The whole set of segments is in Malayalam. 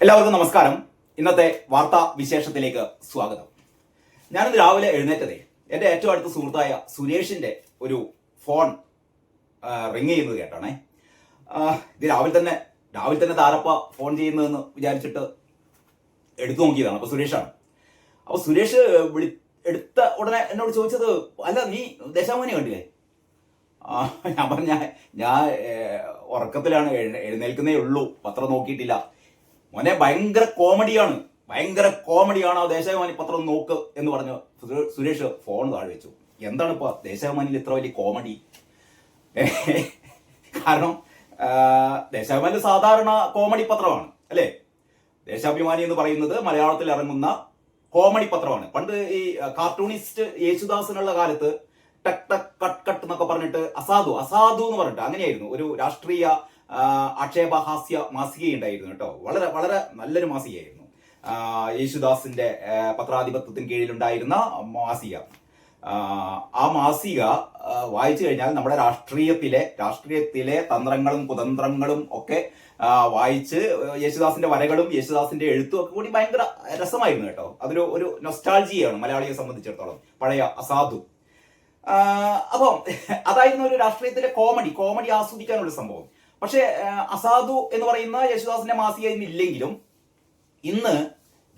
എല്ലാവർക്കും നമസ്കാരം. ഇന്നത്തെ വാർത്താ വിശേഷത്തിലേക്ക് സ്വാഗതം. ഞാനിന്ന് രാവിലെ എഴുന്നേറ്റതേ എൻ്റെ ഏറ്റവും അടുത്ത സുഹൃത്തായ സുരേഷിന്റെ ഒരു ഫോൺ റിങ് ചെയ്യുന്നത് കേട്ടാണേ. ഇത് രാവിലെ തന്നെ താരപ്പ ഫോൺ ചെയ്യുന്നതെന്ന് വിചാരിച്ചിട്ട് എടുത്തു നോക്കിയതാണ്. അപ്പൊ സുരേഷാണ്. അപ്പൊ സുരേഷ് എടുത്ത ഉടനെ എന്നോട് ചോദിച്ചത്, അല്ല നീ ദേശാഭിമാനി കണ്ടില്ലേ? ഞാൻ പറഞ്ഞ ഞാൻ ഉറക്കത്തിലാണ്, എഴുന്നേൽക്കുന്നേ ഉള്ളൂ, പത്രം നോക്കിയിട്ടില്ല. മോനെ ഭയങ്കര കോമഡിയാണ് ആ ദേശാഭിമാനി പത്രം നോക്ക് എന്ന് പറഞ്ഞ് സുരേഷ് ഫോൺ താഴെ വെച്ചു. എന്താണ് ഇപ്പൊ ദേശാഭിമാനിയിൽ ഇത്ര വലിയ കോമഡി? കാരണം ദേശാഭിമാനി സാധാരണ കോമഡി പത്രമാണ് അല്ലേ? ദേശാഭിമാനി എന്ന് പറയുന്നത് മലയാളത്തിൽ ഇറങ്ങുന്ന കോമഡി പത്രമാണ്. പണ്ട് ഈ കാർട്ടൂണിസ്റ്റ് യേശുദാസിനുള്ള കാലത്ത് ടക് ടക് കട്ട് കട്ട് എന്നൊക്കെ പറഞ്ഞിട്ട് അസാധു എന്ന് പറഞ്ഞിട്ട് അങ്ങനെയായിരുന്നു ഒരു രാഷ്ട്രീയ ആക്ഷേപഹാസ്യ മാസികയുണ്ടായിരുന്നു കേട്ടോ. വളരെ വളരെ നല്ലൊരു മാസികയായിരുന്നു. യേശുദാസിന്റെ പത്രാധിപത്യത്തിന് കീഴിലുണ്ടായിരുന്ന മാസിക. ആ മാസിക വായിച്ചു കഴിഞ്ഞാൽ നമ്മുടെ രാഷ്ട്രീയത്തിലെ തന്ത്രങ്ങളും കുതന്ത്രങ്ങളും ഒക്കെ വായിച്ച് യേശുദാസിന്റെ വരകളും യേശുദാസിന്റെ എഴുത്തും ഒക്കെ കൂടി ഭയങ്കര രസമായിരുന്നു കേട്ടോ. അതൊരു നൊസ്റ്റാൾജിയാണ് മലയാളിയെ സംബന്ധിച്ചിടത്തോളം, പഴയ അസാധു. അപ്പം അതായിരുന്നു ഒരു രാഷ്ട്രീയത്തിലെ കോമഡി ആസ്വദിക്കാനുള്ള സംഭവം. പക്ഷെ അസാധു എന്ന് പറയുന്ന യേശുദാസിന്റെ മാസിക ഇന്നില്ലെങ്കിലും ഇന്ന്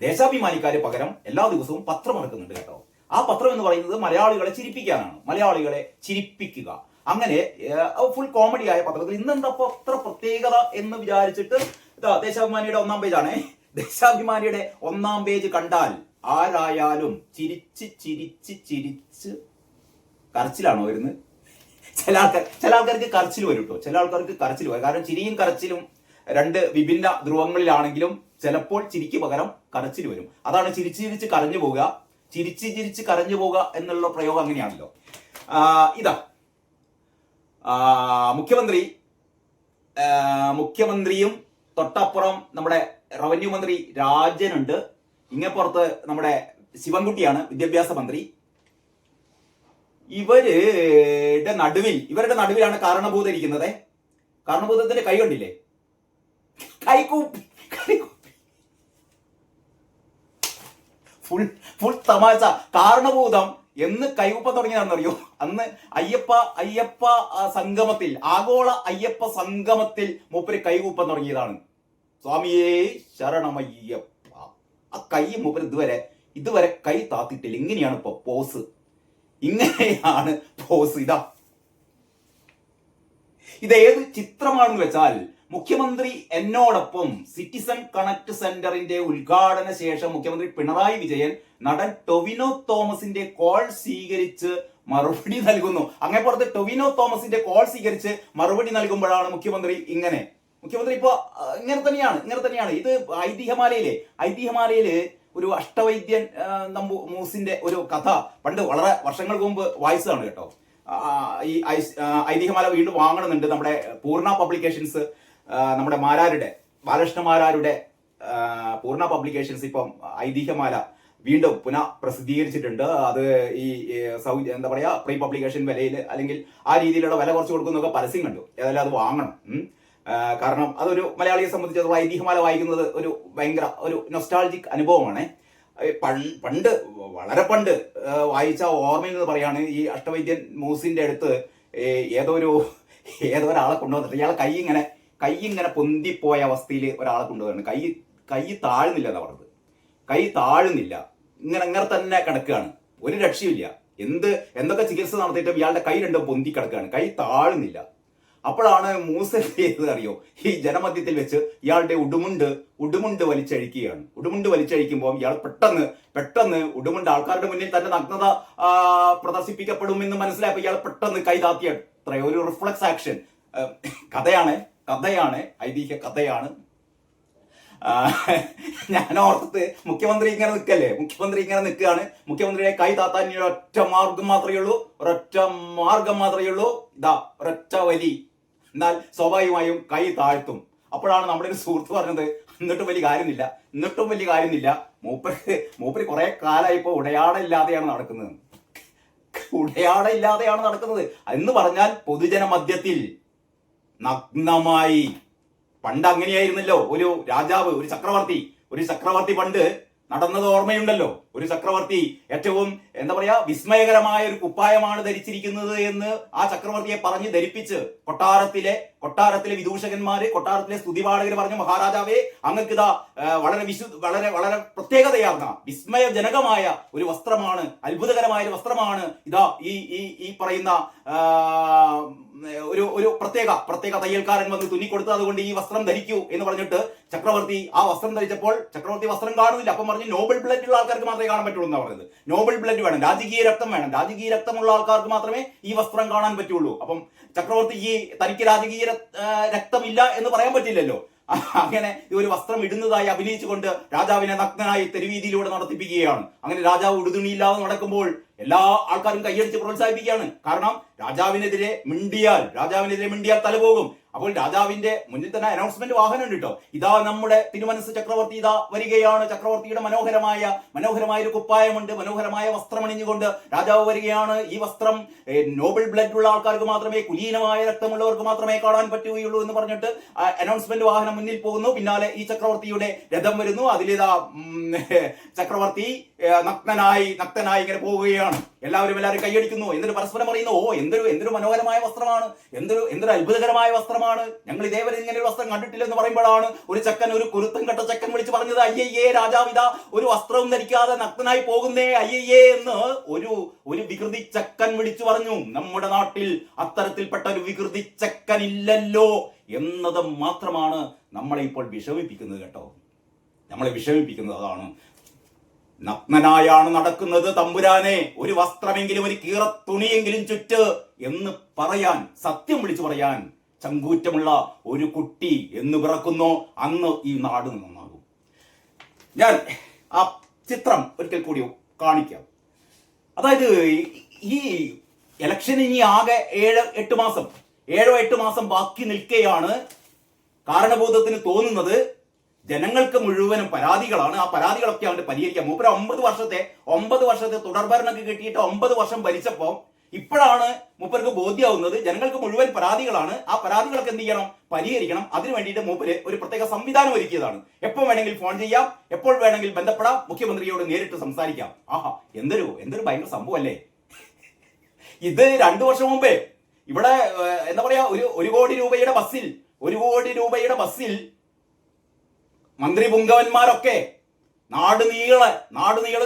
ദേശാഭിമാനിക്കാര് പകരം എല്ലാ ദിവസവും പത്രം ഇറക്കുന്നുണ്ട് കേട്ടോ. ആ പത്രം എന്ന് പറയുന്നത് മലയാളികളെ ചിരിപ്പിക്കാനാണ്, മലയാളികളെ ചിരിപ്പിക്കുക. അങ്ങനെ ഫുൾ കോമഡിയായ പത്രത്തിൽ ഇന്നെന്താ അത്ര പ്രത്യേകത എന്ന് വിചാരിച്ചിട്ട് ദേശാഭിമാനിയുടെ 1-ാം പേജാണ്. ദേശാഭിമാനിയുടെ 1-ാം പേജ് കണ്ടാൽ ആരായാലും ചിരിച്ച് കരച്ചിലാണോ വരുന്നത്? ചില ആൾക്കാർക്ക് കരച്ചിൽ വരും കേട്ടോ. ചില ആൾക്കാർക്ക് കരച്ചിൽ വരും. കാരണം ചിരിയും കരച്ചിലും രണ്ട് വിഭിന്ന ധ്രുവങ്ങളിലാണെങ്കിലും ചിലപ്പോൾ ചിരിക്ക് പകരം കരച്ചിൽ വരും. അതാണ് ചിരിച്ച് കരഞ്ഞു പോകുക, ചിരിച്ച് കരഞ്ഞു പോകുക എന്നുള്ള പ്രയോഗം അങ്ങനെയാണല്ലോ. ഇതാ മുഖ്യമന്ത്രിയും തൊട്ടപ്പുറം നമ്മുടെ റവന്യൂ മന്ത്രി രാജനുണ്ട്. ഇങ്ങപ്പുറത്ത് നമ്മുടെ ശിവൻകുട്ടിയാണ് വിദ്യാഭ്യാസ മന്ത്രി. ഇവരുടെ നടുവിലാണ് കാരണഭൂതം ഇരിക്കുന്നത്. കാരണഭൂതത്തിന്റെ കൈ കണ്ടില്ലേ? കൈകൂപ്പി ഫുൾ തമാശ. കാരണഭൂതം എന്ന് കൈകൂപ്പം തുടങ്ങിയതാണെന്നറിയോ? അന്ന് അയ്യപ്പ സംഗമത്തിൽ, ആഗോള അയ്യപ്പ സംഗമത്തിൽ മൂപ്പര് കൈകൂപ്പം തുടങ്ങിയതാണ്. സ്വാമിയേ ശരണമയ്യപ്പ. ആ കൈ മൂപ്പര് ഇതുവരെ കൈ താത്തിട്ടില്ല. ഇങ്ങനെയാണ് ഇപ്പൊ പോസ്. ഇങ്ങനെയാണ് പോസ്. ഇതേത് ചിത്രമാണെന്ന് വെച്ചാൽ, മുഖ്യമന്ത്രി എന്നോടൊപ്പം സിറ്റിസൺ കണക്ട് സെന്ററിന്റെ ഉദ്ഘാടന ശേഷം മുഖ്യമന്ത്രി പിണറായി വിജയൻ നടൻ ടൊവിനോ തോമസിന്റെ കോൾ സ്വീകരിച്ച് മറുപടി നൽകുന്നു. അങ്ങേപ്പുറത്ത് ടൊവിനോ തോമസിന്റെ കോൾ സ്വീകരിച്ച് മറുപടി നൽകുമ്പോഴാണ് മുഖ്യമന്ത്രി ഇപ്പൊ ഇങ്ങനെ തന്നെയാണ്. ഇത് ഐതിഹ്യമാലയില് ഒരു അഷ്ടവൈദ്യൻ മൂസിന്റെ ഒരു കഥ പണ്ട് വളരെ വർഷങ്ങൾക്ക് മുമ്പ് വായിച്ചതാണ് കേട്ടോ. ഈ ഐതിഹ്യമാല വീണ്ടും വാങ്ങണമെന്നുണ്ട്. നമ്മുടെ പൂർണ്ണ പബ്ലിക്കേഷൻസ്, നമ്മുടെ ബാലകൃഷ്ണ മാരാരുടെ പൂർണ്ണ പബ്ലിക്കേഷൻസ് ഇപ്പം ഐതിഹ്യമാല വീണ്ടും പുനഃ പ്രസിദ്ധീകരിച്ചിട്ടുണ്ട്. അത് ഈ എന്താ പറയാ, പ്രീ പബ്ലിക്കേഷൻ വിലയിൽ അല്ലെങ്കിൽ ആ രീതിയിലുള്ള വില കുറച്ച് കൊടുക്കുന്നൊക്കെ പരസ്യം കണ്ടു. ഏതായാലും അത് വാങ്ങണം. കാരണം അതൊരു മലയാളിയെ സംബന്ധിച്ചിടത്തോളം ഐതിഹ്യമാല വായിക്കുന്നത് ഒരു ഭയങ്കര ഒരു നൊസ്റ്റാൾജിക് അനുഭവമാണ്. വളരെ പണ്ട് വായിച്ച ഓർമ്മയിൽ നിന്ന് പറയാണ്, ഈ അഷ്ടവൈദ്യൻ മൂസിന്റെ അടുത്ത് ഏതോ ഒരാളെ കൊണ്ടുവന്നിട്ട് ഇയാളെ കൈ ഇങ്ങനെ പൊന്തിപ്പോയ അവസ്ഥയിൽ ഒരാളെ കൊണ്ടുവരുന്നത്. കൈ താഴുന്നില്ല എന്നാ പറഞ്ഞത്. കൈ താഴുന്നില്ല, ഇങ്ങനെ തന്നെ കിടക്കുകയാണ്, ഒരു രക്ഷയില്ല. എന്തൊക്കെ ചികിത്സ നടത്തിയിട്ടും ഇയാളുടെ കൈ രണ്ടും പൊന്തി കിടക്കുകയാണ്, കൈ താഴുന്നില്ല. അപ്പോഴാണ് മൂസ ചെയ്തത് അറിയോ? ഈ ജനമധ്യത്തിൽ വെച്ച് ഇയാളുടെ ഉടുമുണ്ട് വലിച്ചഴിക്കുകയാണ്. ഉടുമുണ്ട് വലിച്ചഴിക്കുമ്പോൾ ഇയാൾ പെട്ടെന്ന് ഉടുമുണ്ട് ആൾക്കാരുടെ മുന്നിൽ തന്നെ നഗ്നത പ്രദർശിപ്പിക്കപ്പെടുമെന്ന് മനസ്സിലായപ്പോൾ ഇയാൾ പെട്ടെന്ന് കൈ താത്തിയ ഒരു റിഫ്ലക്സ് ആക്ഷൻ. കഥയാണ്, ഐതിഹ്യ കഥയാണ്. ഞാൻ ഓർത്തത് മുഖ്യമന്ത്രി ഇങ്ങനെ നിൽക്കുകയാണ്. മുഖ്യമന്ത്രിയെ കൈ താത്താൻ ഒരൊറ്റ മാർഗം മാത്രമേ ഉള്ളൂ. ഒരൊറ്റ വലി. എന്നാൽ സ്വാഭാവികമായും കൈ താഴ്ത്തും. അപ്പോഴാണ് നമ്മുടെ ഒരു സുഹൃത്ത് പറഞ്ഞത്, എന്നിട്ടും വലിയ കാര്യമില്ല, മൂപ്പര് കുറെ കാലമായിപ്പോ ഉടയാടയില്ലാതെയാണ് നടക്കുന്നത്. എന്ന് പറഞ്ഞാൽ പൊതുജന മധ്യത്തിൽ നഗ്നമായി പണ്ട് അങ്ങനെയായിരുന്നല്ലോ. ഒരു രാജാവ്, ഒരു ചക്രവർത്തി പണ്ട് നടന്നത് ഓർമ്മയുണ്ടല്ലോ. ഒരു ചക്രവർത്തി ഏറ്റവും എന്താ പറയാ വിസ്മയകരമായ ഒരു കുപ്പായമാണ് ധരിച്ചിരിക്കുന്നത് എന്ന് ആ ചക്രവർത്തിയെ പറഞ്ഞ് ധരിപ്പിച്ച് കൊട്ടാരത്തിലെ വിദൂഷകന്മാര്, കൊട്ടാരത്തിലെ സ്തുതിപാഠകർ പറഞ്ഞു, മഹാരാജാവേ അങ്ങൾക്കിതാ വളരെ വളരെ പ്രത്യേകതയാർന്ന വിസ്മയജനകമായ ഒരു വസ്ത്രമാണ്, അത്ഭുതകരമായ ഒരു വസ്ത്രമാണ് ഇതാ ഈ പറയുന്ന ഒരു പ്രത്യേക തയ്യൽക്കാരൻ വന്ന് തുന്നിക്കൊടുത്തു, അതുകൊണ്ട് ഈ വസ്ത്രം ധരിക്കൂ എന്ന് പറഞ്ഞിട്ട് ചക്രവർത്തി ആ വസ്ത്രം ധരിച്ചപ്പോൾ ചക്രവർത്തി വസ്ത്രം കാണുന്നില്ല. അപ്പം പറഞ്ഞു നോബിൾ ബ്ലഡ് ഉള്ള ആൾക്കാർക്ക് മാത്രമേ കാണാൻ പറ്റുള്ളൂ എന്നാണ് പറഞ്ഞത്. നോബിൾ ബ്ലഡ് വേണം, രാജകീയ രക്തം വേണം, രാജകീയ രക്തമുള്ള ആൾക്കാർക്ക് മാത്രമേ ഈ വസ്ത്രം കാണാൻ പറ്റുള്ളൂ. അപ്പം ചക്രവർത്തി തനിക്ക് രാജകീയ രക്തമില്ല എന്ന് പറയാൻ പറ്റില്ലല്ലോ. അങ്ങനെ ഒരു വസ്ത്രം ഇടുന്നതായി അഭിനയിച്ചുകൊണ്ട് രാജാവിനെ നഗ്നനായി തെരുവീതിയിലൂടെ നടത്തിപ്പിക്കുകയാണ്. അങ്ങനെ രാജാവ് ഉടുതുണിയില്ലാതെ നടക്കുമ്പോൾ എല്ലാ ആൾക്കാരും കൈയടിച്ച് പ്രോത്സാഹിപ്പിക്കുകയാണ്. കാരണം രാജാവിനെതിരെ മിണ്ടിയാൽ തലപോകും. അപ്പോൾ രാജാവിന്റെ മുന്നിൽ തന്നെ അനൗൺസ്മെന്റ് വാഹനം ഉണ്ട് കേട്ടോ. ഇതാ നമ്മുടെ തിരുമനസ് ചക്രവർത്തി ഇതാ വരികയാണ്. ചക്രവർത്തിയുടെ മനോഹരമായ ഒരു കുപ്പായമുണ്ട്, മനോഹരമായ വസ്ത്രമണിഞ്ഞുകൊണ്ട് രാജാവ് വരികയാണ്. ഈ വസ്ത്രം നോബിൾ ബ്ലഡ് ഉള്ള ആൾക്കാർക്ക് മാത്രമേ, കുലീനമായ രക്തമുള്ളവർക്ക് മാത്രമേ കാണാൻ പറ്റുകയുള്ളൂ എന്ന് പറഞ്ഞിട്ട് അനൗൺസ്മെന്റ് വാഹനം മുന്നിൽ പോകുന്നു. പിന്നാലെ ഈ ചക്രവർത്തിയുടെ രഥം വരുന്നു. അതിലിതാ ചക്രവർത്തി നഗ്നനായി ഇങ്ങനെ പോവുകയാണ്. എല്ലാവരും കൈയടിക്കുന്നു. എന്നിട്ട് പരസ്പരം പറയുന്നു, ഓ എന്തൊരു മനോഹരമായ വസ്ത്രമാണ്, എന്തൊരു അത്ഭുതകരമായ വസ്ത്രമാണ്, ഞങ്ങൾ ഇതേവരെ ഇങ്ങനെ ഒരു വസ്ത്രം കണ്ടിട്ടില്ലെന്ന് പറയുമ്പോഴാണ് ഒരു കുരുത്തം കെട്ട ചക്കൻ വിളിച്ച് പറഞ്ഞത്, അയ്യയ്യേ രാജാവിത ഒരു വസ്ത്രവും ധരിക്കാതെ നഗ്നനായി പോകുന്നേ അയ്യയ്യേ എന്ന് ഒരു വികൃതി ചക്കൻ വിളിച്ചു പറഞ്ഞു. നമ്മുടെ നാട്ടിൽ അത്തരത്തിൽപ്പെട്ട ഒരു വികൃതി ചക്കൻ ഇല്ലല്ലോ എന്നത് മാത്രമാണ് നമ്മളെ ഇപ്പോൾ വിഷമിപ്പിക്കുന്നത് കേട്ടോ. നമ്മളെ വിഷമിപ്പിക്കുന്നത് അതാണ്. നഗ്നനായാണ് നടക്കുന്നത് തമ്പുരാനെ, ഒരു വസ്ത്രമെങ്കിലും ഒരു കീറ തുണിയെങ്കിലും ചുറ്റ് എന്ന് പറയാൻ, സത്യം വിളിച്ചു പറയാൻ ചങ്കൂറ്റമുള്ള ഒരു കുട്ടി എന്ന് പിറക്കുന്നോ അന്ന് ഈ നാട് നന്നാകും. ഞാൻ ആ ചിത്രം ഒരിക്കൽ കൂടി കാണിക്കാം. അതായത് ഈ ഇലക്ഷന് ഇനി ആകെ 7-8 മാസം ബാക്കി നിൽക്കെയാണ് കാരണബോധത്തിന് തോന്നുന്നത് ജനങ്ങൾക്ക് മുഴുവനും പരാതികളാണ്. ആ പരാതികളൊക്കെ അവന്റെ പരിഹരിക്കാം. മൂപ്പര 9 വർഷത്തെ തുടർഭരണമൊക്കെ കിട്ടിയിട്ട് 9 വർഷം ഭരിച്ചപ്പോ ഇപ്പോഴാണ് മൂപ്പർക്ക് ബോധ്യമാവുന്നത് ജനങ്ങൾക്ക് മുഴുവൻ പരാതികളാണ്. ആ പരാതികളൊക്കെ എന്ത് ചെയ്യണം, പരിഹരിക്കണം. അതിനു വേണ്ടിയിട്ട് മൂപ്പര് ഒരു പ്രത്യേക സംവിധാനം ഒരുക്കിയതാണ്. എപ്പോൾ വേണമെങ്കിൽ ഫോൺ ചെയ്യാം, എപ്പോൾ വേണമെങ്കിൽ ബന്ധപ്പെടാം, മുഖ്യമന്ത്രിയോട് നേരിട്ട് സംസാരിക്കാം. ആഹാ, എന്തൊരു ഭയങ്കര സംഭവം അല്ലേ ഇത്. 2 വർഷം മുമ്പേ ഇവിടെ എന്താ പറയാ ഒരു കോടി രൂപയുടെ ബസ്സിൽ മന്ത്രി പുങ്കവന്മാരൊക്കെ നാട് നീളെ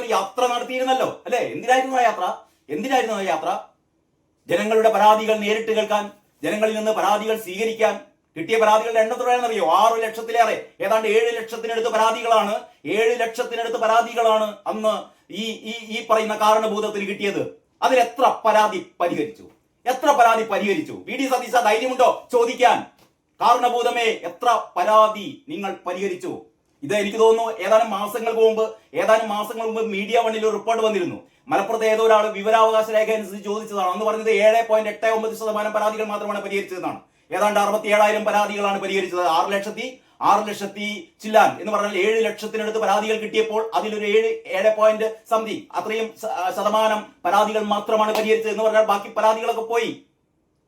ഒരു യാത്ര നടത്തിയിരുന്നല്ലോ അല്ലെ. എന്തിനായിരുന്നു ആ യാത്ര? ജനങ്ങളുടെ പരാതികൾ നേരിട്ട് കേൾക്കാൻ, ജനങ്ങളിൽ നിന്ന് പരാതികൾ സ്വീകരിക്കാൻ. കിട്ടിയ പരാതികളുടെ എണ്ണത്തോടെയാണെന്നറിയോ? 6 ലക്ഷത്തിലേറെ, ഏതാണ്ട് 7 ലക്ഷത്തിനടുത്ത് പരാതികളാണ് അന്ന് ഈ പറയുന്ന കാരണഭൂതത്തിന് കിട്ടിയത്. അതിൽ എത്ര പരാതി പരിഹരിച്ചു? വി ഡി സതീശ ധൈര്യമുണ്ടോ ചോദിക്കാൻ? കാരണഭൂതമേ, എത്ര പരാതി നിങ്ങൾ പരിഹരിച്ചു? ഇത് എനിക്ക് തോന്നുന്നു ഏതാനും മാസങ്ങൾക്ക് മുമ്പ് മീഡിയ വണ്ണിൽ ഒരു റിപ്പോർട്ട് വന്നിരുന്നു. മലപ്പുറത്ത് ഏതോ ഒരാൾ വിവരാവകാശ രേഖ അനുസരിച്ച് ചോദിച്ചതാണ്. അന്ന് പറഞ്ഞത് 7.89% പരാതികൾ മാത്രമാണ് പരിഹരിച്ചതെന്നാണ്. ഏതാണ്ട് 67,000 പരാതികളാണ് പരിഹരിച്ചത്. 6 ലക്ഷത്തി ചില്ലാൻ എന്ന് പറഞ്ഞാൽ 7 ലക്ഷത്തിനടുത്ത് പരാതികൾ കിട്ടിയപ്പോൾ അതിലൊരു 7 സംതിങ് അത്രയും ശതമാനം പരാതികൾ മാത്രമാണ് പരിഹരിച്ചത് എന്ന് പറഞ്ഞാൽ ബാക്കി പരാതികളൊക്കെ പോയി,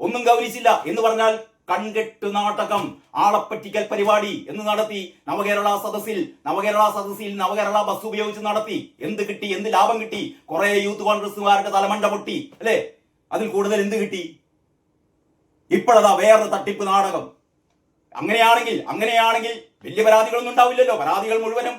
ഒന്നും ഗൗനിച്ചില്ല എന്ന് പറഞ്ഞാൽ കൺകെട്ട് നാടകം, ആളപ്പറ്റിക്കൽ പരിപാടി എന്ന് നടത്തി. നവകേരള സദസ്സിൽ നവകേരള ബസ് ഉപയോഗിച്ച് നടത്തി. എന്ത് കിട്ടി? എന്ത് ലാഭം കിട്ടി? കുറെ യൂത്ത് കോൺഗ്രസുകാരുടെ തലമണ്ട പൊട്ടി അല്ലെ. അതിൽ കൂടുതൽ എന്ത് കിട്ടി? ഇപ്പോഴതാ വേറൊരു തട്ടിപ്പ് നാടകം. അങ്ങനെയാണെങ്കിൽ വലിയ പരാതികളൊന്നും ഉണ്ടാവില്ലല്ലോ. പരാതികൾ മുഴുവനും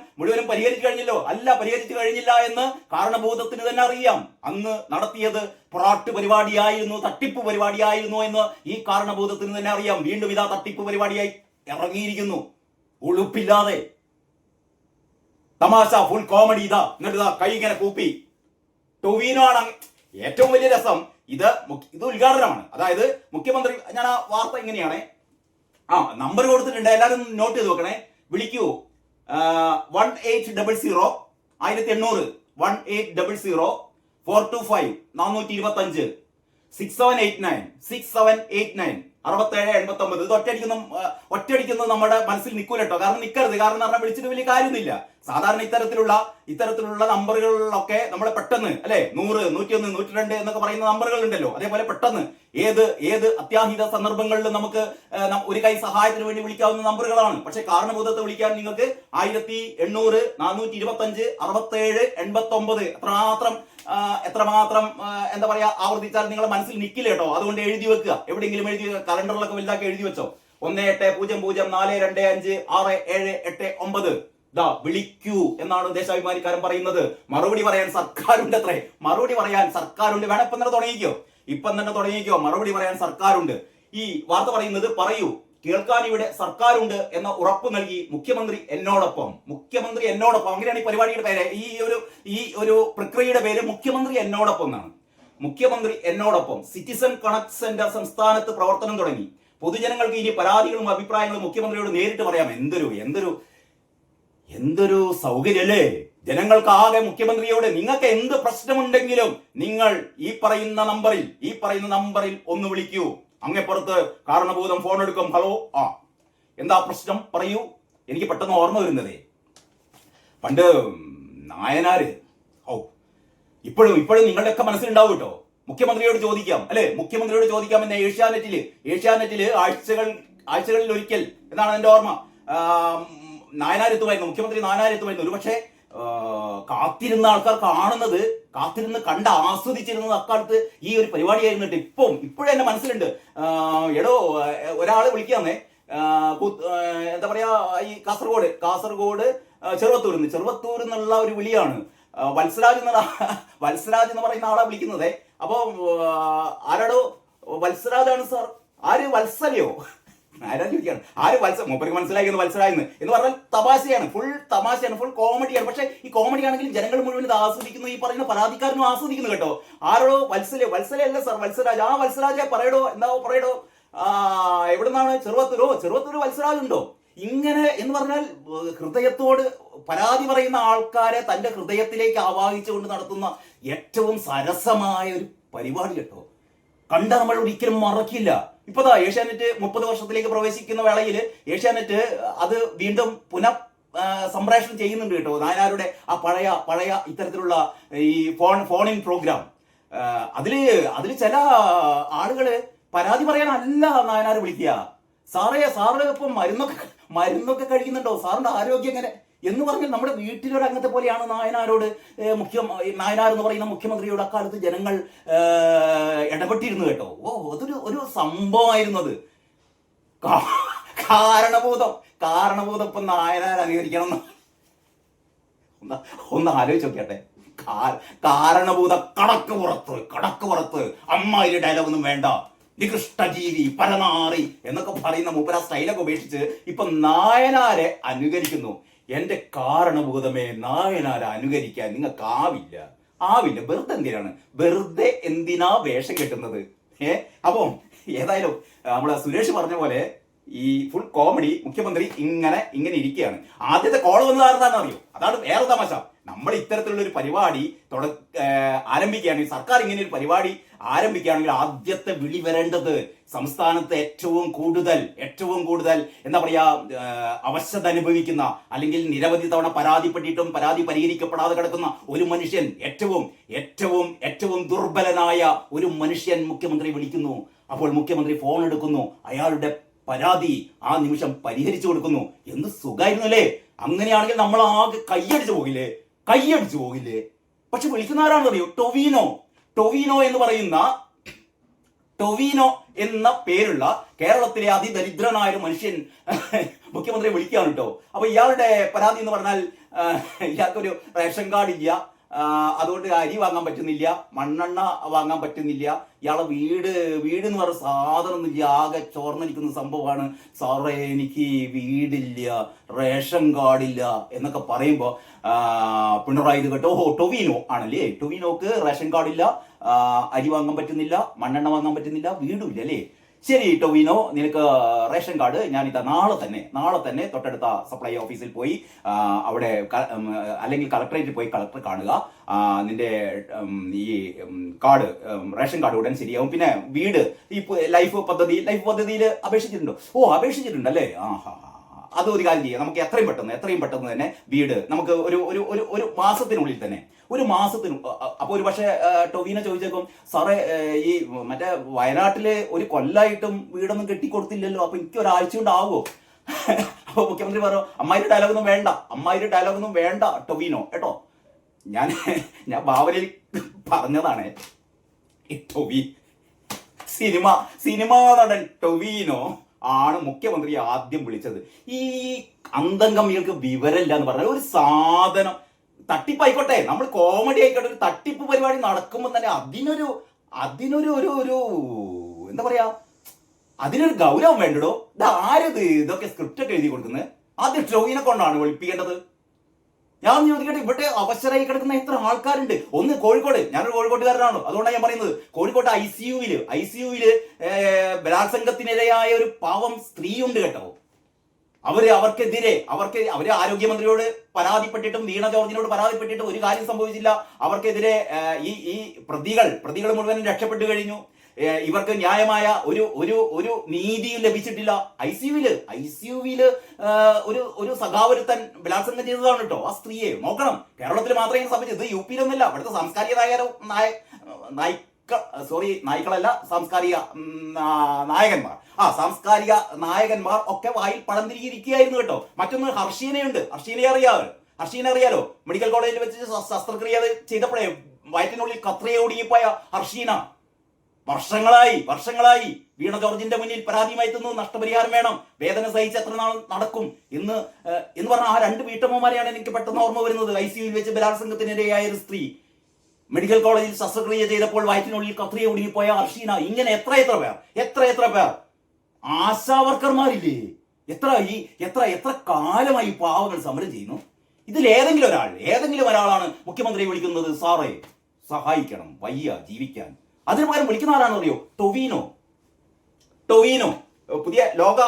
പരിഹരിച്ചു കഴിഞ്ഞല്ലോ. പരിഹരിച്ചു കഴിഞ്ഞില്ല എന്ന് കാരണബോധത്തിന് തന്നെ അറിയാം. അന്ന് നടത്തിയത് പൊറാട്ട് പരിപാടിയായിരുന്നു, തട്ടിപ്പ് പരിപാടിയായിരുന്നു എന്ന് ഈ കാരണബോധത്തിന് തന്നെ അറിയാം. വീണ്ടും ഇതാ തട്ടിപ്പ് പരിപാടിയായി ഇറങ്ങിയിരിക്കുന്നു. ഉളുപ്പില്ലാതെ തമാശ, ഫുൾ കോമഡി. എന്നിട്ട് കൈ ഇങ്ങനെ കൂപ്പി. ടൊവീനോ ആണ് ഏറ്റവും വലിയ രസം. ഇത് ഉദ്ഘാടനമാണ്. അതായത് മുഖ്യമന്ത്രി, ഞാൻ ആ വാർത്ത ഇങ്ങനെയാണ്, നമ്പർ കൊടുത്തിട്ടുണ്ട്, എല്ലാവരും നോട്ട് ചെയ്ത് നോക്കണേ. വിളിക്കൂ 1800 1800 1800 425 425 6789 6789. ഇത് ഒറ്റയടിക്കൊന്നും നമ്മുടെ മനസ്സിൽ നിൽക്കൂല കേട്ടോ. കാരണം നിൽക്കരുത്. കാരണം എന്ന് പറഞ്ഞാൽ വിളിച്ചിട്ട് വലിയ കാര്യമൊന്നുമില്ല. സാധാരണ ഇത്തരത്തിലുള്ള നമ്പറുകളിലൊക്കെ നമ്മളെ പെട്ടെന്ന് അല്ലെ 100, 101, 102 എന്നൊക്കെ പറയുന്ന നമ്പറുകൾ ഉണ്ടല്ലോ. അതേപോലെ പെട്ടെന്ന് ഏത് അത്യാഹിത സന്ദർഭങ്ങളിലും നമുക്ക് ഒരു കൈ സഹായത്തിന് വേണ്ടി വിളിക്കാവുന്ന നമ്പറുകളാണ്. പക്ഷെ കാരണഭൂതത്തെ വിളിക്കാൻ നിങ്ങൾക്ക് 1800, 425, 67, 89 എത്രമാത്രം എന്താ പറയാ ആവർത്തിച്ചാൽ നിങ്ങളെ മനസ്സിൽ നിൽക്കില്ല കേട്ടോ. അതുകൊണ്ട് എഴുതി വെക്കുക. എവിടെയെങ്കിലും എഴുതി വെക്കുക. കലണ്ടറിലൊക്കെ വലുതാക്കി എഴുതി വെച്ചോ. 1800 425 6789. ദാ വിളിക്കൂ എന്നാണ് ദേശാഭിമാനിക്കാരൻ പറയുന്നത്. മറുപടി പറയാൻ സർക്കാരുണ്ട്. മറുപടി പറയാൻ സർക്കാരുണ്ട്. വേണം ഇപ്പം തന്നെ തുടങ്ങിക്കോ. മറുപടി പറയാൻ സർക്കാരുണ്ട്. ഈ വാർത്ത പറയുന്നത് പറയൂ കേൾക്കാൻ ഇവിടെ സർക്കാരുണ്ട് എന്ന ഉറപ്പ് നൽകി മുഖ്യമന്ത്രി എന്നോടൊപ്പം. അങ്ങനെയാണ് ഈ പരിപാടിയുടെ പേര്. ഈ ഒരു പ്രക്രിയയുടെ പേര് മുഖ്യമന്ത്രി എന്നോടൊപ്പം എന്നാണ്. മുഖ്യമന്ത്രി എന്നോടൊപ്പം സിറ്റിസൺ കണക്ട് സെന്റർ സംസ്ഥാനത്ത് പ്രവർത്തനം തുടങ്ങി. പൊതുജനങ്ങൾക്ക് ഇനി പരാതികളും അഭിപ്രായങ്ങളും മുഖ്യമന്ത്രിയോട് നേരിട്ട് പറയാം. എന്തൊരു സൗകര്യല്ലേ ജനങ്ങൾക്ക് ആകെ. മുഖ്യമന്ത്രിയോട് നിങ്ങൾക്ക് എന്ത് പ്രശ്നമുണ്ടെങ്കിലും നിങ്ങൾ ഈ പറയുന്ന നമ്പറിൽ ഒന്ന് വിളിക്കൂ. അങ്ങേപ്പുറത്ത് കാരണഭൂതം ഫോൺ എടുക്കും. ഹലോ, എന്താ പ്രശ്നം പറയൂ. എനിക്ക് പെട്ടെന്ന് ഓർമ്മ വരുന്നതേ പണ്ട് നായനാര്. ഇപ്പോഴും നിങ്ങളുടെയൊക്കെ മനസ്സിലുണ്ടാവും കേട്ടോ. മുഖ്യമന്ത്രിയോട് ചോദിക്കാം അല്ലെ, മുഖ്യമന്ത്രിയോട് ചോദിക്കാം എന്ന ഏഷ്യാനെറ്റില് ആഴ്ചകളിൽ ഒരിക്കൽ എന്നാണ് എന്റെ ഓർമ്മ. മുഖ്യമന്ത്രി നായനാരെത്തുമായിരുന്നു. ഒരു പക്ഷേ കാത്തിരുന്ന ആൾക്കാർ കണ്ട് ആസ്വദിച്ചിരുന്നത് അക്കാലത്ത് ഈ ഒരു പരിപാടിയായിരുന്നിട്ട് ഇപ്പോഴും എന്റെ മനസ്സിലുണ്ട്. ഒരാള് വിളിക്കാന്നേ എന്താ പറയാ ഈ കാസർഗോഡ് ചെറുവത്തൂർ എന്നുള്ള ഒരു വിളിയാണ്. വത്സരാജ് എന്ന് പറയുന്ന ആളാ വിളിക്കുന്നത്. അപ്പൊ ആരാടോ വത്സരാജാണ് സാർ. ആര് വത്സലയോ ആരാ ചോദിക്കാണ്. ആര് മൂപ്പർക്ക് മനസ്സിലാക്കിയെന്ന് വത്സരാജെന്ന് എന്ന് പറഞ്ഞാൽ തമാശയാണ്, ഫുൾ കോമഡിയാണ്. പക്ഷെ ഈ കോമഡി ആണെങ്കിലും ജനങ്ങൾ മുഴുവൻ ഇത് ആസ്വദിക്കുന്നു. ഈ പറയുന്ന പരാതിക്കാരനും ആസ്വദിക്കുന്നു കേട്ടോ. ആരോടോ വത്സലയല്ല സാർ, വത്സരാജ്. വത്സരാജെ പറയടോ എവിടുന്നാണ്? ചെറുവത്തൂർ വത്സരാജ് ഉണ്ടോ? ഇങ്ങനെ എന്ന് പറഞ്ഞാൽ ഹൃദയത്തോട് പരാതി പറയുന്ന ആൾക്കാരെ തന്റെ ഹൃദയത്തിലേക്ക് ആവാഹിച്ചുകൊണ്ട് നടത്തുന്ന ഏറ്റവും സരസമായ ഒരു പരിപാടി കേട്ടോ. കണ്ട നമ്മൾ ഒരിക്കലും മറക്കില്ല. ഇപ്പതാ ഏഷ്യാനെറ്റ് 30 വർഷത്തിലേക്ക് പ്രവേശിക്കുന്ന വേളയിൽ ഏഷ്യാനെറ്റ് അത് വീണ്ടും സംപ്രേഷണം ചെയ്യുന്നുണ്ട് കേട്ടോ. നായനാരുടെ ആ പഴയ ഇത്തരത്തിലുള്ള ഈ ഫോൺ ഇൻ പ്രോഗ്രാം. അതില് ചില ആളുകള് പരാതി പറയാനല്ല നായനാർ വിളിക്കുക. സാറ് ഇപ്പം മരുന്നൊക്കെ കഴിക്കുന്നുണ്ടോ? സാറിന്റെ ആരോഗ്യം എങ്ങനെ എന്ന് പറഞ്ഞാൽ നമ്മുടെ വീട്ടിലൊരു അംഗത്തെ പോലെയാണ് നായനാർ എന്ന് പറയുന്ന മുഖ്യമന്ത്രിയോട് അക്കാലത്ത് ജനങ്ങൾ ഇടപെട്ടിരുന്നു കേട്ടോ. അതൊരു സംഭവമായിരുന്നു അത്. കാരണഭൂതം ഇപ്പൊ നായനാർ അനുകരിക്കണം ഒന്ന് ആലോചിച്ച് നോക്കിയാട്ടെ. കാരണഭൂത കടക്ക് പുറത്ത് അമ്മായിരി ഡയലോഗൊന്നും വേണ്ട. നികൃഷ്ടജീവി പരനാറി എന്നൊക്കെ പറയുന്ന മൂപ്പര സ്റ്റൈലൊക്കെ ഉപേക്ഷിച്ച് ഇപ്പൊ നായനാരെ അനുകരിക്കുന്നു. എന്റെ കാരണഭൂതമേ, നായനാരെ അനുകരിക്കാൻ നിങ്ങൾക്ക് ആവില്ല. വെറുതെ എന്തിനാ വേഷം കെട്ടുന്നത്? അപ്പം ഏതായാലും നമ്മളെ സുരേഷ് പറഞ്ഞ പോലെ ഈ ഫുൾ കോമഡി മുഖ്യമന്ത്രി ഇങ്ങനെ ഇരിക്കുകയാണ്. ആദ്യത്തെ കോൾ വന്നത് ആരെന്താണെന്ന് അറിയോ? അതാണ് വേറെ തമാശ. നമ്മൾ ഇത്തരത്തിലുള്ള ഒരു പരിപാടി ആരംഭിക്കുകയാണെങ്കിൽ, സർക്കാർ ഇങ്ങനെ ഒരു പരിപാടി ആരംഭിക്കുകയാണെങ്കിൽ ആദ്യത്തെ വിളി വരേണ്ടത് സംസ്ഥാനത്ത് ഏറ്റവും കൂടുതൽ എന്താ പറയാ അവശത അനുഭവിക്കുന്ന, അല്ലെങ്കിൽ നിരവധി തവണ പരാതിപ്പെട്ടിട്ടും പരാതി പരിഹരിക്കപ്പെടാതെ കിടക്കുന്ന ഒരു മനുഷ്യൻ, ഏറ്റവും ദുർബലനായ ഒരു മനുഷ്യൻ മുഖ്യമന്ത്രി വിളിക്കുന്നു. അപ്പോൾ മുഖ്യമന്ത്രി ഫോൺ എടുക്കുന്നു, അയാളുടെ പരാതി ആ നിമിഷം പരിഹരിച്ചു കൊടുക്കുന്നു. എന്ത് സുഖമായിരുന്നു അല്ലേ? അങ്ങനെയാണെങ്കിൽ നമ്മൾ ആകെ കയ്യടിച്ചു പോകില്ലേ? പക്ഷെ വിളിക്കുന്ന ആരാണെന്ന് അറിയോ? ടൊവിനോ എന്ന പേരുള്ള കേരളത്തിലെ അതിദരിദ്രനായ ഒരു മനുഷ്യൻ മുഖ്യമന്ത്രിയെ വിളിക്കുകയാണ് കേട്ടോ. അപ്പൊ ഇയാളുടെ പരാതി എന്ന് പറഞ്ഞാൽ ഇയാൾക്കൊരു റേഷൻ കാർഡ് ഇല്ല, അതുകൊണ്ട് അരി വാങ്ങാൻ പറ്റുന്നില്ല, മണ്ണെണ്ണ വാങ്ങാൻ പറ്റുന്നില്ല, ഇയാളെ വീട് എന്ന് പറഞ്ഞ സാധനം ഇല്ല, ആകെ ചോർന്നിരിക്കുന്ന സംഭവമാണ്. സാറേ എനിക്ക് വീടില്ല, റേഷൻ കാർഡില്ല എന്നൊക്കെ പറയുമ്പോൾ പിണറായി ഇത് കേട്ടോ, ടൊവിനോ ആണല്ലേ, ടൊവിനോക്ക് റേഷൻ കാർഡില്ല, അരി വാങ്ങാൻ പറ്റുന്നില്ല, മണ്ണെണ്ണ വാങ്ങാൻ പറ്റുന്നില്ല, വീടുമില്ല അല്ലേ? ശരി ടൊവിനോ, നിനക്ക് റേഷൻ കാർഡ് ഞാനിതാ നാളെ തന്നെ തൊട്ടടുത്ത സപ്ലൈ ഓഫീസിൽ പോയി അവിടെ അല്ലെങ്കിൽ കളക്ടറേറ്റിൽ പോയി കളക്ടർ കാണുക. നിന്റെ ഈ കാർഡ് റേഷൻ കാർഡ് ഉടൻ ശരിയാവും. പിന്നെ വീട് ഈ ലൈഫ് പദ്ധതിയിൽ അപേക്ഷിച്ചിട്ടുണ്ടോ? അപേക്ഷിച്ചിട്ടുണ്ടല്ലേ? അത് ഒരു കാര്യം ചെയ്യാം, നമുക്ക് എത്രയും പെട്ടെന്ന് തന്നെ വീട് നമുക്ക് ഒരു മാസത്തിനുള്ളിൽ തന്നെ അപ്പൊ ഒരു പക്ഷേ ടൊവിനോ ചോദിച്ചേക്കും, സാറേ ഈ മറ്റേ വയനാട്ടില് ഒരു കൊല്ലായിട്ടും വീടൊന്നും കെട്ടിക്കൊടുത്തില്ലല്ലോ, അപ്പൊ എനിക്ക് ഒരാഴ്ച കൊണ്ടാവോ? അപ്പൊ മുഖ്യമന്ത്രി പറഞ്ഞു, അമ്മായിയുടെ ഡയലോഗൊന്നും വേണ്ട ടൊവിനോ കേട്ടോ. ഞാൻ ഭാവനയിൽ പറഞ്ഞതാണ്. സിനിമാ നടൻ ടൊവിനോ ആണ് മുഖ്യമന്ത്രിയെ ആദ്യം വിളിച്ചത്. ഈ അന്തംഗമികൾക്ക് വിവരമില്ല എന്ന് പറഞ്ഞാൽ ഒരു സാധനം തട്ടിപ്പായിക്കോട്ടെ, നമ്മൾ കോമഡി ആയിക്കോട്ടെ, ഒരു തട്ടിപ്പ് പരിപാടി നടക്കുമ്പോൾ തന്നെ അതിനൊരു എന്താ പറയാ, അതിനൊരു ഗൗരവം വേണ്ടടോ. ആരത് ഇതൊക്കെ സ്ക്രിപ്റ്റ് ഒക്കെ എഴുതി കൊടുക്കുന്നത്? ആദ്യം ടൊവിനെ കൊണ്ടാണ് വിളിപ്പിക്കേണ്ടത്. ഞാൻ ചോദിക്കട്ടെ, ഇവിടെ അവശരായി കിടക്കുന്ന എത്ര ആൾക്കാരുണ്ട്? ഒന്ന് കോഴിക്കോട്, ഞാനൊരു കോഴിക്കോട്ടുകാരനാണ്, അതുകൊണ്ടാണ് ഞാൻ പറയുന്നത്. കോഴിക്കോട്ട് ഐസിയുവില് ബലാത്സംഗത്തിനിരയായ ഒരു പാവം സ്ത്രീയുണ്ട് കേട്ടോ. അവര് ആരോഗ്യമന്ത്രിയോട് പരാതിപ്പെട്ടിട്ടും വീണ ജോർജിനോട് പരാതിപ്പെട്ടിട്ടും ഒരു കാര്യം സംഭവിച്ചില്ല. അവർക്കെതിരെ ഈ പ്രതികൾ മുഴുവനും രക്ഷപ്പെട്ടു കഴിഞ്ഞു. ഇവർക്ക് ന്യായമായ ഒരു നീതിയും ലഭിച്ചിട്ടില്ല. ഐസിയുവില് ഒരു സഖാവരുത്തൻ ബലാത്സംഗം ചെയ്തതാണ് കേട്ടോ ആ സ്ത്രീയെ. നോക്കണം, കേരളത്തിൽ മാത്രമേ സംഭവിച്ചത്, ഇത് യുപിയിലൊന്നുമില്ല. അവിടുത്തെ സാംസ്കാരിക സാംസ്കാരിക നായകന്മാർ ഒക്കെ വായിൽ പടം തിരിയിരിക്കുകയായിരുന്നു കേട്ടോ. മറ്റൊന്ന് ഹർഷീനെ അറിയാലോ. മെഡിക്കൽ കോളേജിൽ വെച്ച് ശസ്ത്രക്രിയ ചെയ്തപ്പോഴേ വയറ്റിനുള്ളിൽ കത്രയെ ഒടുങ്ങിപ്പോയ ഹർഷീന വർഷങ്ങളായി വീണ ജോർജിന്റെ മുന്നിൽ പരാതിയുമായി എത്തുന്നു. നഷ്ടപരിഹാരം വേണം, വേദന സഹിച്ച് എത്ര നാൾ നടക്കും എന്ന് പറഞ്ഞ ആ രണ്ട് വീട്ടമ്മമാരെയാണ് എനിക്ക് പെട്ടെന്ന് ഓർമ്മ വരുന്നത്. ഐസിയുവിൽ വെച്ച് ബലാത്സംഗത്തിനിരയായ ഒരു സ്ത്രീ, മെഡിക്കൽ കോളേജിൽ ശസ്ത്രക്രിയ ചെയ്തപ്പോൾ വയറ്റിനുള്ളിൽ കത്രിയെ ഒടുങ്ങിപ്പോയ ഹർഷീന, ഇങ്ങനെ എത്ര പേർ ആശാവർക്കർമാരില്ലേ? എത്ര കാലമായി പാവങ്ങൾ സമരം ചെയ്യുന്നു. ഇതിൽ ഏതെങ്കിലും ഒരാളാണ് മുഖ്യമന്ത്രിയെ വിളിക്കുന്നത്, സാറേ സഹായിക്കണം, വയ്യ ജീവിക്കാൻ. അതിന് പകരം വിളിക്കുന്ന ആരാണെന്ന് അറിയോ? ടൊവിനോ. പുതിയ ലോക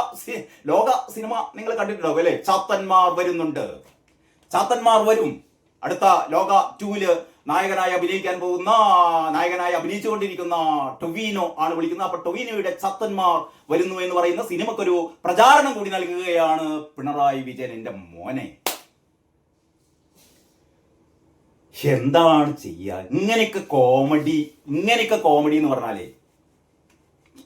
സിനിമ നിങ്ങൾ കണ്ടിട്ടുണ്ടാവും അല്ലെ? ചാത്തന്മാർ വരും. അടുത്ത ലോക 2 നായകനായി അഭിനയിച്ചുകൊണ്ടിരിക്കുന്ന ടൊവിനോ ആണ് വിളിക്കുന്നത്. അപ്പൊ ടൊവിനോയുടെ ചാത്തന്മാർ വരുന്നു എന്ന് പറയുന്ന സിനിമക്കൊരു പ്രചാരണം കൂടി നൽകുകയാണ് പിണറായി വിജയൻ. എന്റെ മോനെ, എന്താണ് ചെയ്യുക? ഇങ്ങനെയൊക്കെ കോമഡി എന്ന് പറഞ്ഞാലേ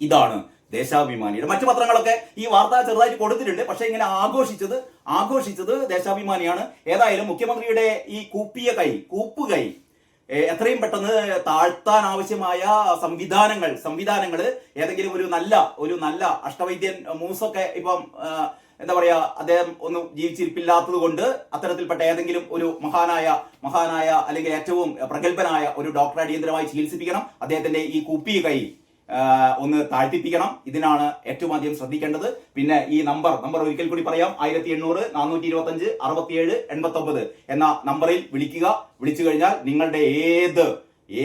ഇതാണ് ദേശാഭിമാനിയുടെ. മറ്റു പത്രങ്ങളൊക്കെ ഈ വാർത്ത ചെറുതായിട്ട് കൊടുത്തിട്ടുണ്ട്, പക്ഷെ ഇങ്ങനെ ആഘോഷിച്ചത് ദേശാഭിമാനിയാണ്. ഏതായാലും മുഖ്യമന്ത്രിയുടെ ഈ കൂപ്പുകൈ എത്രയും പെട്ടെന്ന് താഴ്ത്താൻ ആവശ്യമായ സംവിധാനങ്ങൾ ഏതെങ്കിലും ഒരു നല്ല അഷ്ടവൈദ്യൻ മൂസൊക്കെ ഇപ്പം എന്താ പറയാ, അദ്ദേഹം ഒന്നും ജീവിച്ചിരിപ്പില്ലാത്തത് കൊണ്ട് അത്തരത്തിൽപ്പെട്ട ഏതെങ്കിലും ഒരു മഹാനായ അല്ലെങ്കിൽ ഏറ്റവും പ്രഗത്ഭനായ ഒരു ഡോക്ടറെ അടിയന്തരമായി ചികിത്സിപ്പിക്കണം. അദ്ദേഹത്തിന്റെ ഈ കൂപ്പിയ കൈ ഒന്ന് താഴ്ത്തിപ്പിക്കണം. ഇതിനാണ് ഏറ്റവും ആദ്യം ശ്രദ്ധിക്കേണ്ടത്. പിന്നെ ഈ നമ്പർ ഒരിക്കൽ കൂടി പറയാം, 1800 425 67 89 എന്ന നമ്പറിൽ വിളിച്ചു കഴിഞ്ഞാൽ നിങ്ങളുടെ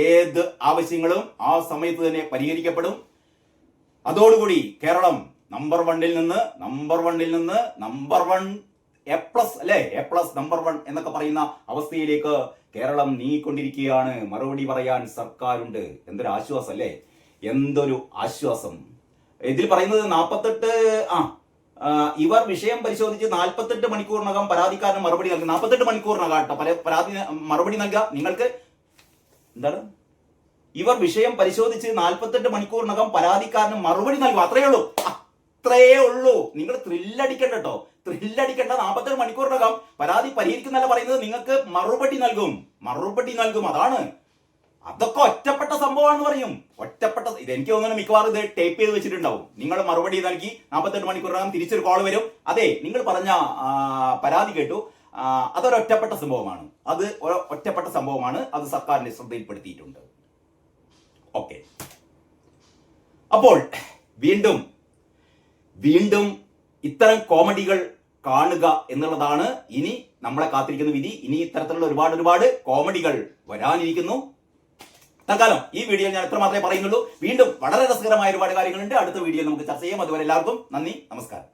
ഏത് ആവശ്യങ്ങളും ആ സമയത്ത് തന്നെ പരിഹരിക്കപ്പെടും. അതോടുകൂടി കേരളം നമ്പർ 1 A+ അല്ലെ, A+ നമ്പർ 1 എന്നൊക്കെ പറയുന്ന അവസ്ഥയിലേക്ക് കേരളം നീങ്ങിക്കൊണ്ടിരിക്കുകയാണ്. മറുപടി പറയാൻ സർക്കാരുണ്ട്. എന്തൊരു ആശ്വാസം അല്ലേ, എന്തൊരു ആശ്വാസം. ഇതിൽ പറയുന്നത് 48 ഇവർ വിഷയം പരിശോധിച്ച് 48 മണിക്കൂറിനകം പരാതിക്കാരന് മറുപടി നൽകും. 48 മണിക്കൂറിനകം കേട്ടോ പരാതി മറുപടി നൽകുക. നിങ്ങൾക്ക് എന്താണ്, ഇവർ വിഷയം പരിശോധിച്ച് 48 മണിക്കൂറിനകം പരാതിക്കാരന് മറുപടി നൽകും. അത്രയേ ഉള്ളൂ. നിങ്ങൾ ത്രില്ലടിക്കണ്ട കേട്ടോ, 48 മണിക്കൂറിനകം പരാതി പരിഹരിക്കുന്നല്ല പറയുന്നത്, നിങ്ങൾക്ക് മറുപടി നൽകും. അതൊക്കെ ഒറ്റപ്പെട്ട സംഭവമാണെന്ന് പറയും. ഇത് എനിക്ക് തോന്നുന്നു മിക്കവാറും ഇത് ടേപ്പ് ചെയ്ത് വെച്ചിട്ടുണ്ടാവും. നിങ്ങൾ മറുപടി നൽകി 48 മണിക്കൂറിനകം തിരിച്ചൊരു കോൾ വരും, അതെ നിങ്ങൾ പറഞ്ഞ പരാതി കേട്ടു, അതൊരൊറ്റപ്പെട്ട സംഭവമാണ്. അത് സർക്കാരിന്റെ ശ്രദ്ധയിൽപ്പെടുത്തിയിട്ടുണ്ട്. ഓക്കെ, അപ്പോൾ വീണ്ടും ഇത്തരം കോമഡികൾ കാണുക എന്നുള്ളതാണ് ഇനി നമ്മളെ കാത്തിരിക്കുന്ന വിധി. ഇനി ഇത്തരത്തിലുള്ള ഒരുപാട് കോമഡികൾ വരാനിരിക്കുന്നു. തൽക്കാലം ഈ വീഡിയോ ഞാൻ ഇത്ര മാത്രമേ പറയുന്നുള്ളൂ. വീണ്ടും വളരെ രസകരമായ ഒരുപാട് കാര്യങ്ങളുണ്ട്. അടുത്ത വീഡിയോ നമുക്ക് ചർച്ച ചെയ്യാം. അതുവരെ എല്ലാവർക്കും നന്ദി, നമസ്കാരം.